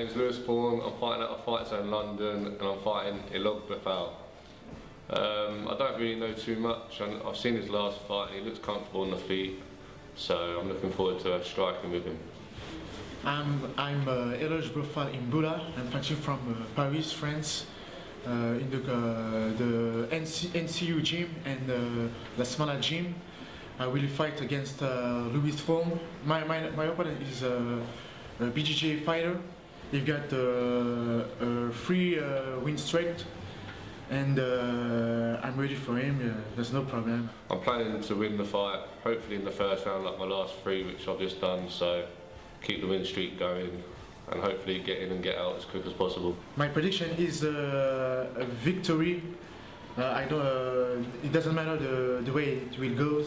name's Lewis Thorne. I'm fighting at a fight zone in London and I'm fighting Eloge Bofale. I don't really know too much. I've seen his last fight and he looks comfortable on the feet, so I'm looking forward to striking with him. I'm Eloge Bofale in Bula. I'm fighting from Paris, France, in the NCU gym and La Smala gym. I will fight against Lewis Thorne. My opponent is a BJJ fighter. He's got a 3 win streak, and I'm ready for him. There's no problem. I'm planning to win the fight, hopefully in the first round, like my last 3, which I've just done. So keep the win streak going, and hopefully get in and get out as quick as possible. My prediction is a victory. It doesn't matter the way it will go.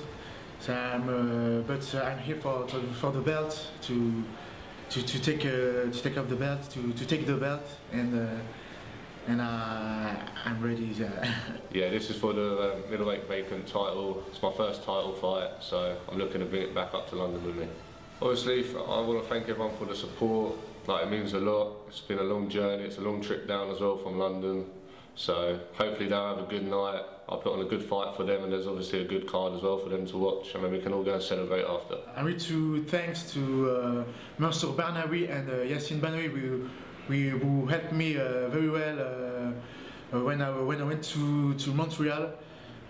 So I'm here for the belt, to take off the belt, to take the belt, and I'm ready. Yeah, this is for the middleweight vacant title. It's my first title fight, so I'm looking to bring it back up to London with me. Obviously, I want to thank everyone for the support. Like, it means a lot. It's been a long journey. It's a long trip down as well from London. So hopefully they'll have a good night. I'll put on a good fight for them, and there's obviously a good card as well for them to watch, and then we can all go and celebrate after. I need to thanks to Mercer Barnawi and Yassine Banoui, who helped me very well when I went to Montreal,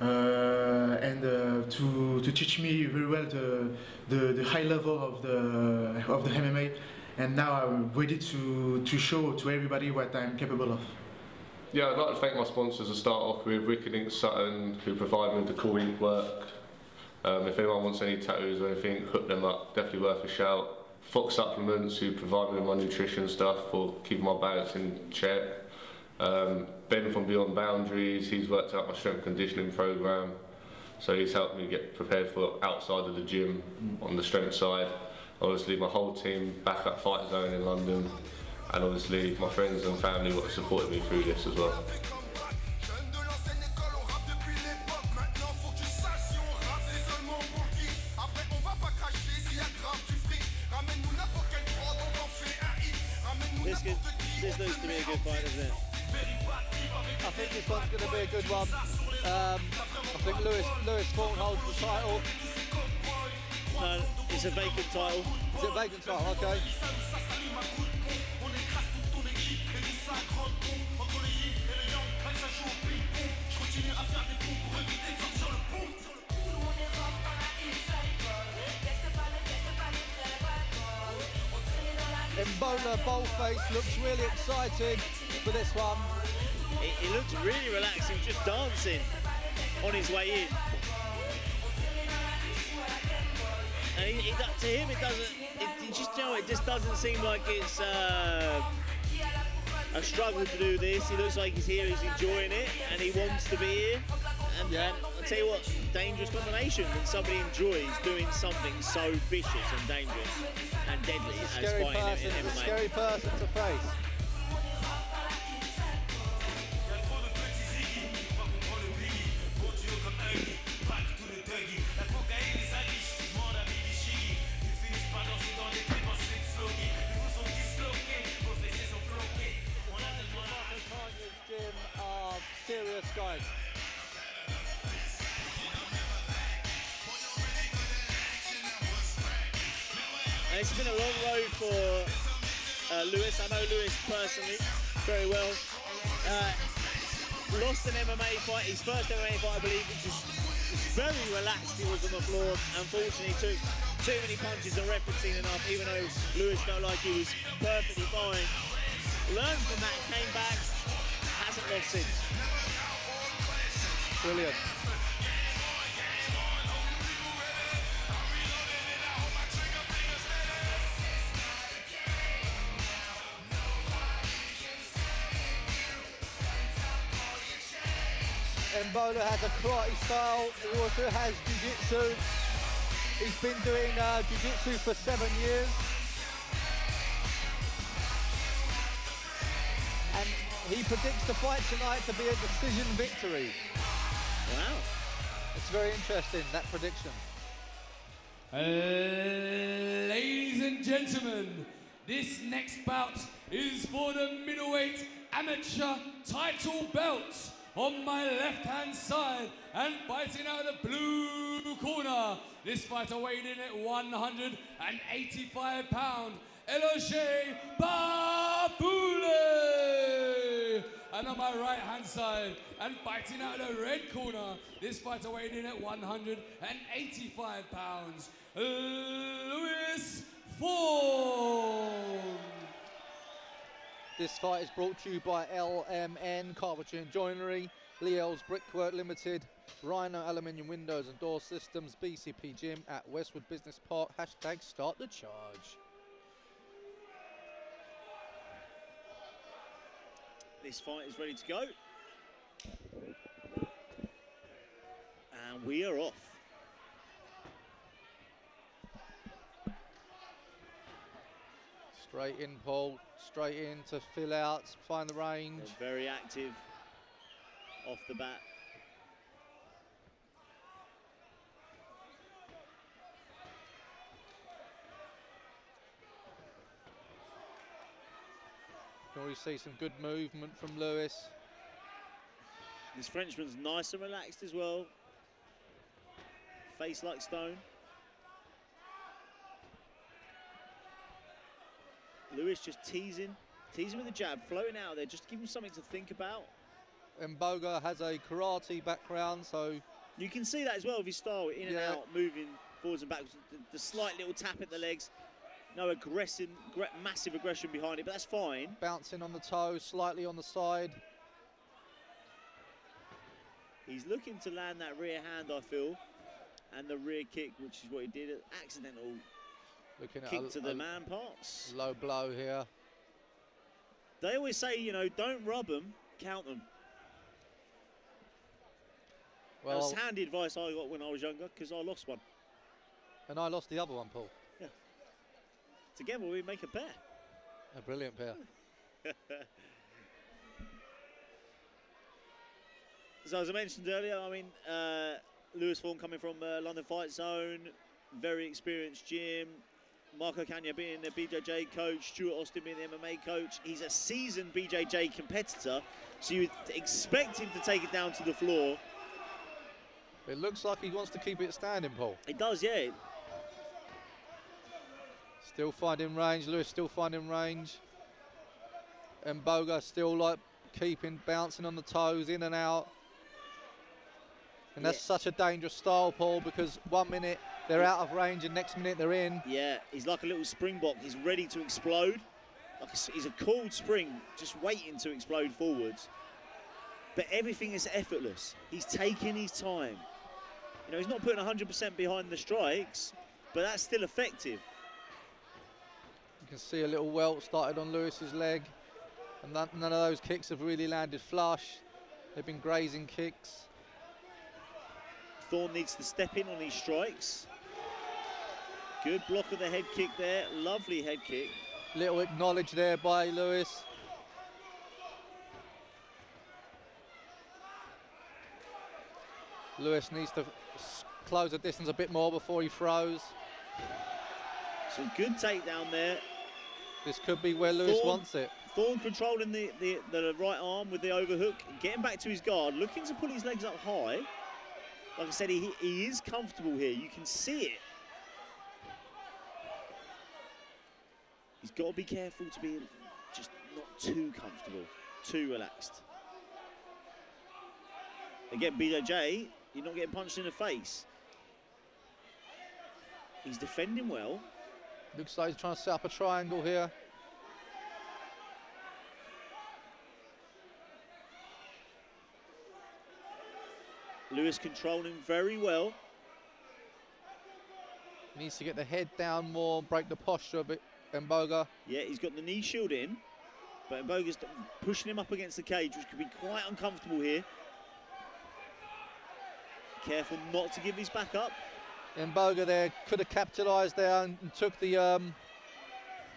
and to teach me very well the high level of the MMA, and now I'm ready to show to everybody what I'm capable of. Yeah, I'd like to thank my sponsors to start off with, Wicked Ink Sutton, who provide me with the cool ink work. If anyone wants any tattoos or anything, hook them up, definitely worth a shout. Fox Supplements, who provide me with my nutrition stuff for keeping my balance in check. Ben from Beyond Boundaries, he's worked out my strength conditioning program, so he's helped me get prepared for outside of the gym on the strength side. Obviously my whole team back at Fight Zone in London, and obviously my friends and family who have supported me through this as well. This looks to be a good fight, doesn't it? I think this one's going to be a good one. I think Lewis Thorne holds the title. No, it's a vacant title. Is it a vacant title? Okay. Mbola Boldface looks really excited for this one. He looks really relaxed. He was just dancing on his way in. And to him, it just doesn't seem like it's a struggle to do this. He looks like he's here, he's enjoying it, and he wants to be here. And I'll tell you what, dangerous combination when somebody enjoys doing something so vicious and dangerous and deadly as fighting in MMA. It's a scary person to face. Gym are serious guys. And it's been a long road for Lewis. I know Lewis personally very well. Lost an MMA fight, his first MMA fight I believe, which was very relaxed. He was on the floor. Unfortunately took too many punches and ref had seen enough, even though Lewis felt like he was perfectly fine. Learned from that, came back, hasn't lost since. Brilliant. Mbola has a karate style, he also has jiu-jitsu. He's been doing jiu-jitsu for 7 years. And he predicts the fight tonight to be a decision victory. Wow. It's very interesting, that prediction. Ladies and gentlemen, this next bout is for the middleweight amateur title belt. On my left-hand side and fighting out of the blue corner, this fighter weighed in at 185 pounds, Eloge Bofale. And on my right-hand side and fighting out of the red corner, this fighter weighed in at 185 pounds, Lewis Thorne. This fight is brought to you by LMN Carpentry and Joinery, Leo's Brickwork Limited, Rhino Aluminium Windows and Door Systems, BCP Gym at Westwood Business Park. Hashtag start the charge. This fight is ready to go. And we are off. Straight in, Paul. Straight in to fill out, find the range. They're very active off the bat. You can already see some good movement from Lewis. This Frenchman's nice and relaxed as well. Face like stone. Lewis just teasing with the jab, floating out there, just to give him something to think about. Mboga has a karate background, so... You can see that as well with his style, in and out, moving forwards and backwards. The slight little tap at the legs. No massive aggression behind it, but that's fine. Bouncing on the toes, slightly on the side. He's looking to land that rear hand, I feel, and the rear kick, which is what he did. Accidental Looking at kick to the man parts. Low blow here. They always say, you know, don't rub them, count them. Well, that was handy advice I got when I was younger, because I lost one. And I lost the other one, Paul. Yeah. Together we make a pair. A brilliant pair. So as I mentioned earlier, I mean, Lewis Thorne coming from London Fight Zone, very experienced gym. Marco Cagna being the BJJ coach, Stuart Austin being the MMA coach. He's a seasoned BJJ competitor, so you would expect him to take it down to the floor. It looks like he wants to keep it standing, Paul. It does, yeah. Still finding range, Lewis still finding range. And Mboga still like bouncing on the toes, in and out. And that's such a dangerous style, Paul, because 1 minute they're out of range and next minute they're in. Yeah, he's like a little springbok. He's ready to explode. He's a cold spring, just waiting to explode forwards. But everything is effortless. He's taking his time. You know, he's not putting 100% behind the strikes, but that's still effective. You can see a little welt started on Lewis's leg. And none of those kicks have really landed flush. They've been grazing kicks. Thorne needs to step in on these strikes. Good block of the head kick there. Lovely head kick. Little acknowledge there by Lewis. Lewis needs to close the distance a bit more before he throws. Some good takedown there. This could be where Lewis wants it. Thorne controlling the right arm with the overhook, getting back to his guard, looking to pull his legs up high. Like I said, he is comfortable here. You can see it. He's got to be careful to be just not too comfortable, too relaxed. Again, BJJ, you're not getting punched in the face. He's defending well. Looks like he's trying to set up a triangle here. Lewis controlling very well. He needs to get the head down more, break the posture a bit, Mboga. Yeah, he's got the knee shield in, but Mboga's pushing him up against the cage, which could be quite uncomfortable here. Careful not to give his back up. Mboga there could have capitalised there and took the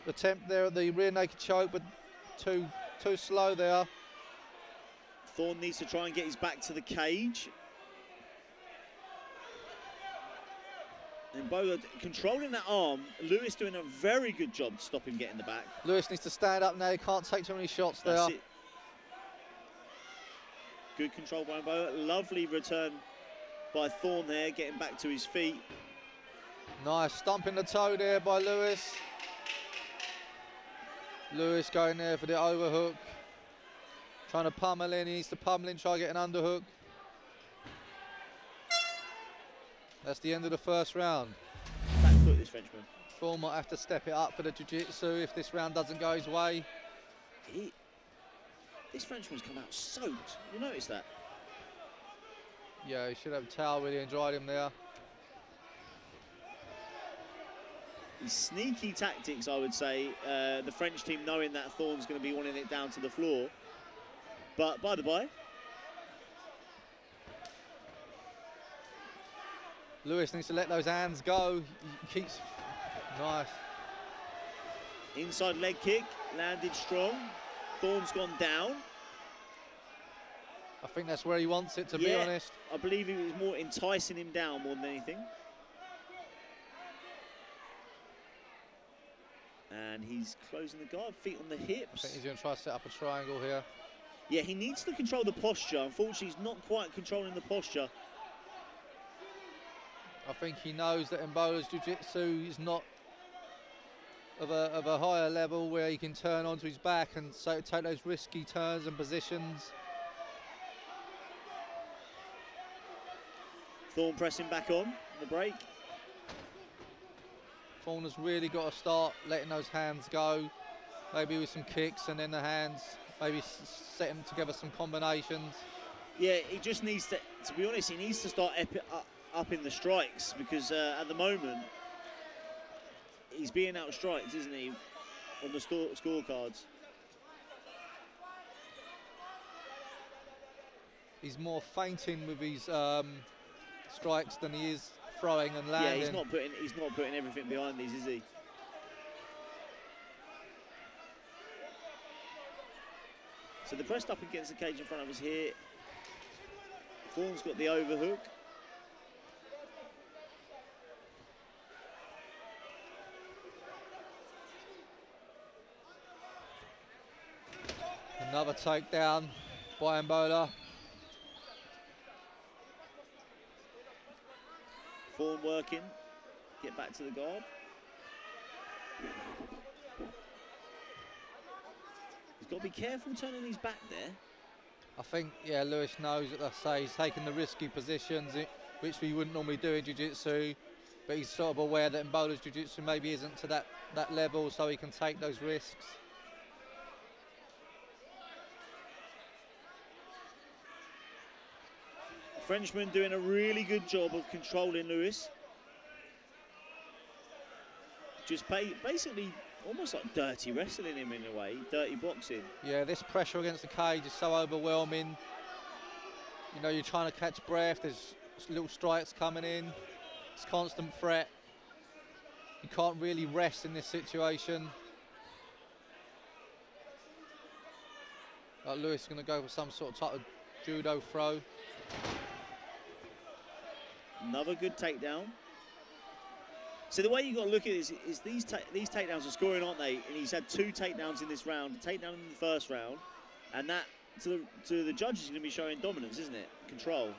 attempt there at the rear naked choke, but too slow there. Thorne needs to try and get his back to the cage. And Boga controlling that arm. Lewis doing a very good job to stop him getting the back. Lewis needs to stand up now. He can't take too many shots there. That's it. Good control by Boga. Lovely return by Thorne there, getting back to his feet. Nice stumping the toe there by Lewis. Lewis going there for the overhook. Trying to pummel in. He needs to pummel in, try to get an underhook. That's the end of the first round. Back foot, this Frenchman. Thorne might have to step it up for the jiu-jitsu if this round doesn't go his way. This Frenchman's come out soaked. You notice that? Yeah, he should have a towel really and dried him there. His sneaky tactics, I would say. The French team knowing that Thorne's going to be wanting it down to the floor. But by the by, Lewis needs to let those hands go. He keeps nice. Inside leg kick, landed strong. Thorne's gone down. I think that's where he wants it, to be honest. I believe he was more enticing him down more than anything. And he's closing the guard, feet on the hips. I think he's going to try to set up a triangle here. Yeah, he needs to control the posture. Unfortunately, he's not quite controlling the posture. I think he knows that Mbola's jiu-jitsu is not of a higher level where he can turn onto his back and so take those risky turns and positions. Thorne pressing back on the break. Thorne has really got to start letting those hands go, maybe with some kicks and then the hands, maybe setting together some combinations. Yeah, he just needs to be honest, he needs to start up in the strikes because at the moment he's being outstriked, isn't he, on the scorecards. He's more feinting with his strikes than he is throwing and landing. Yeah, he's not putting everything behind these, is he? So they're pressed up against the cage in front of us here. Thorne's got the overhook. Another takedown by Mbola. Thorne working, get back to the guard. He's got to be careful turning his back there. I think, yeah, Lewis knows that, I say, he's taking the risky positions, which we wouldn't normally do in jiu-jitsu, but he's sort of aware that Mbola's jiu-jitsu maybe isn't to that level, so he can take those risks. Frenchman doing a really good job of controlling Lewis. Just basically almost like dirty wrestling him in a way, dirty boxing. Yeah, this pressure against the cage is so overwhelming. You know, you're trying to catch breath, there's little strikes coming in, it's constant threat. You can't really rest in this situation. Lewis is going to go for some sort of type of judo throw. Another good takedown. So the way you got to look at this is these takedowns are scoring, aren't they? And he's had 2 takedowns in this round, a takedown in the first round, and that to the judges is going to be showing dominance, isn't it? Control.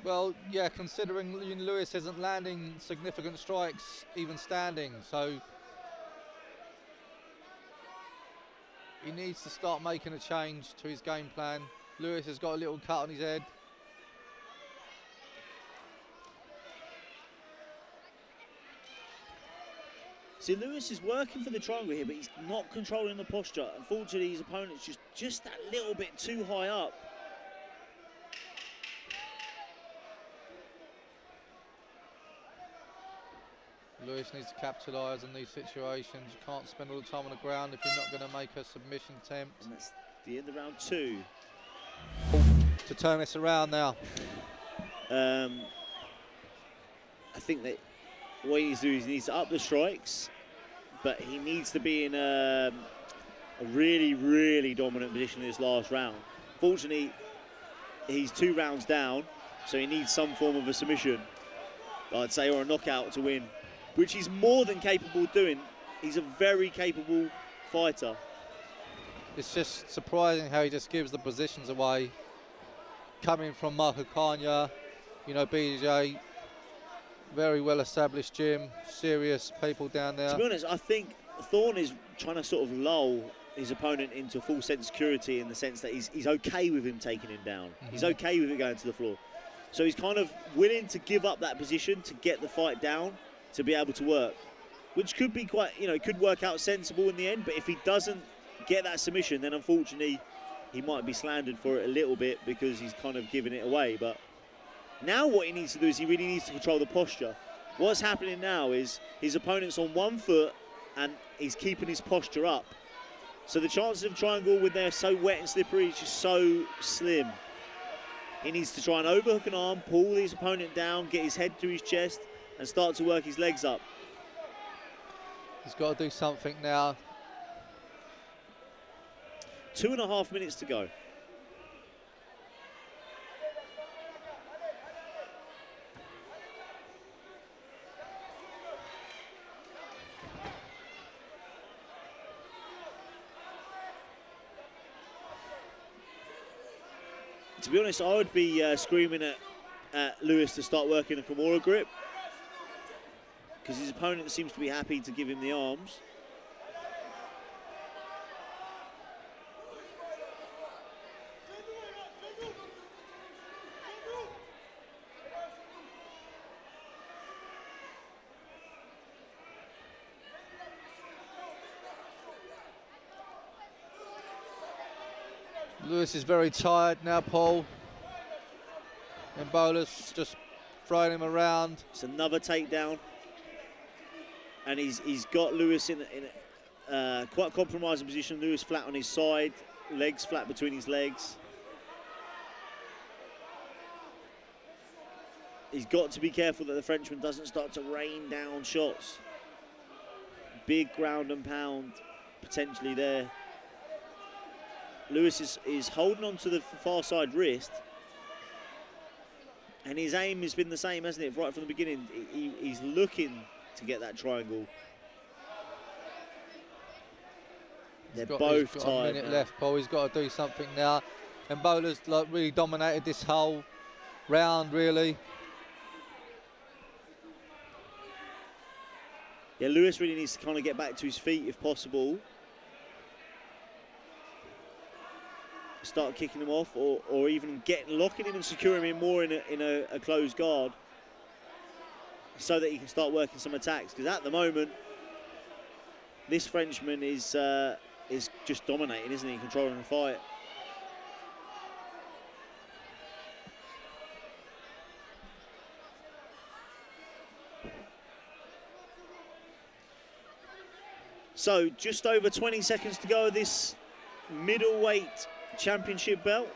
Well, yeah, considering Lewis isn't landing significant strikes, even standing, so he needs to start making a change to his game plan. Lewis has got a little cut on his head. See, Lewis is working for the triangle here, but he's not controlling the posture. Unfortunately, his opponent's just that little bit too high up. Lewis needs to capitalise on these situations. You can't spend all the time on the ground if you're not going to make a submission attempt. And that's the end of round 2. To turn this around now. I think that what he needs to do is he needs to up the strikes, but he needs to be in a really, really dominant position in this last round. Fortunately, he's 2 rounds down, so he needs some form of a submission, I'd say, or a knockout to win. which he's more than capable of doing. He's a very capable fighter. It's just surprising how he just gives the positions away. Coming from Margate, you know, BJ, very well established gym, serious people down there. To be honest, I think Thorne is trying to sort of lull his opponent into a full sense of security, in the sense that he's okay with him taking him down. He's okay with it going to the floor. So he's kind of willing to give up that position to get the fight down, to be able to work, which could be quite, you know, it could work out sensible in the end. But if he doesn't get that submission, then unfortunately he might be slandered for it a little bit, because he's kind of giving it away. But now what he needs to do is he really needs to control the posture. What's happening now is his opponent's on one foot and he's keeping his posture up. So the chances of triangle when they're so wet and slippery is just so slim. He needs to try and overhook an arm, pull his opponent down, get his head to his chest and start to work his legs up. He's got to do something now. 2.5 minutes to go. To be honest, I would be screaming at Lewis to start working a Kimura grip, because his opponent seems to be happy to give him the arms. Lewis is very tired now, Paul. And Bowler's just throwing him around. It's another takedown. And he's got Lewis in a quite compromising position. Lewis flat on his side, legs flat between his legs. He's got to be careful that the Frenchman doesn't start to rain down shots. Big ground and pound potentially there. Lewis is holding on to the far side wrist, and his aim has been the same, hasn't it, right from the beginning? He's looking to get that triangle. They're both he's got tired a minute now. left, Paul. He's got to do something now. And Bowler's like really dominated this whole round, really. Yeah, Lewis really needs to kind of get back to his feet if possible. Start kicking him off, or even locking him and securing him more in a closed guard, so that he can start working some attacks. Because at the moment, this Frenchman is just dominating, isn't he? Controlling the fight. So just over 20 seconds to go of this middleweight championship belt.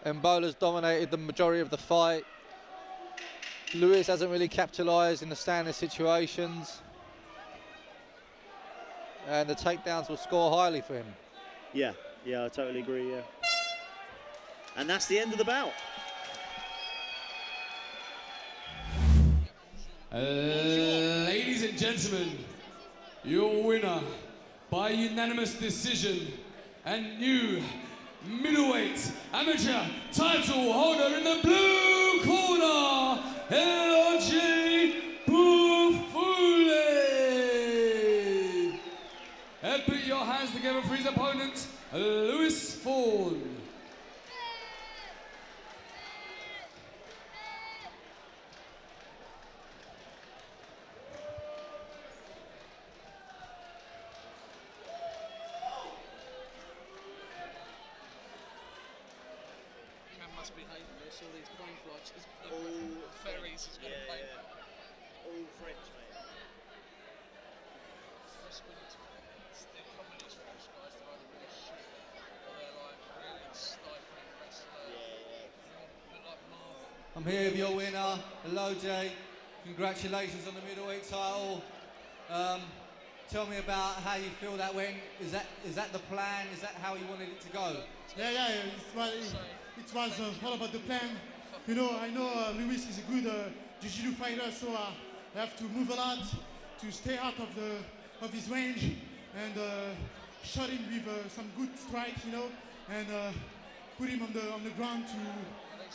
And Bowler's dominated the majority of the fight. Lewis hasn't really capitalised in the standing situations. And the takedowns will score highly for him. Yeah, I totally agree, yeah. And that's the end of the bout. Ladies and gentlemen, your winner by unanimous decision and new middleweight amateur title holder in the blue corner, Eloge Bofale. And put your hands together for his opponent, Lewis Thorne. Must be hating this, all these cornflakes, all ferries is going to play that. All French, mate. They're communist French guys, they're either really shit or they're like really stifling the rest of the I'm here with your winner, Eloge. Congratulations on the middleweight title. Tell me about how you feel that went. Is that the plan? Is that how you wanted it to go? Yeah, it was all about the plan. You know, I know Lewis is a good jiu-jitsu fighter, so I have to move a lot to stay out of his range and shot him with some good strikes, you know, and put him on the ground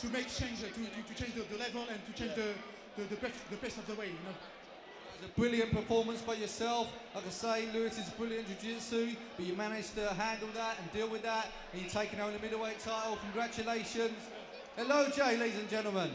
to make change, to change the level and to change the pace of the way, you know. It was a brilliant performance by yourself. Like I say, Lewis is brilliant jiu-jitsu, but you managed to handle that and deal with that, and you're taking home the middleweight title. Congratulations. Eloge, ladies and gentlemen.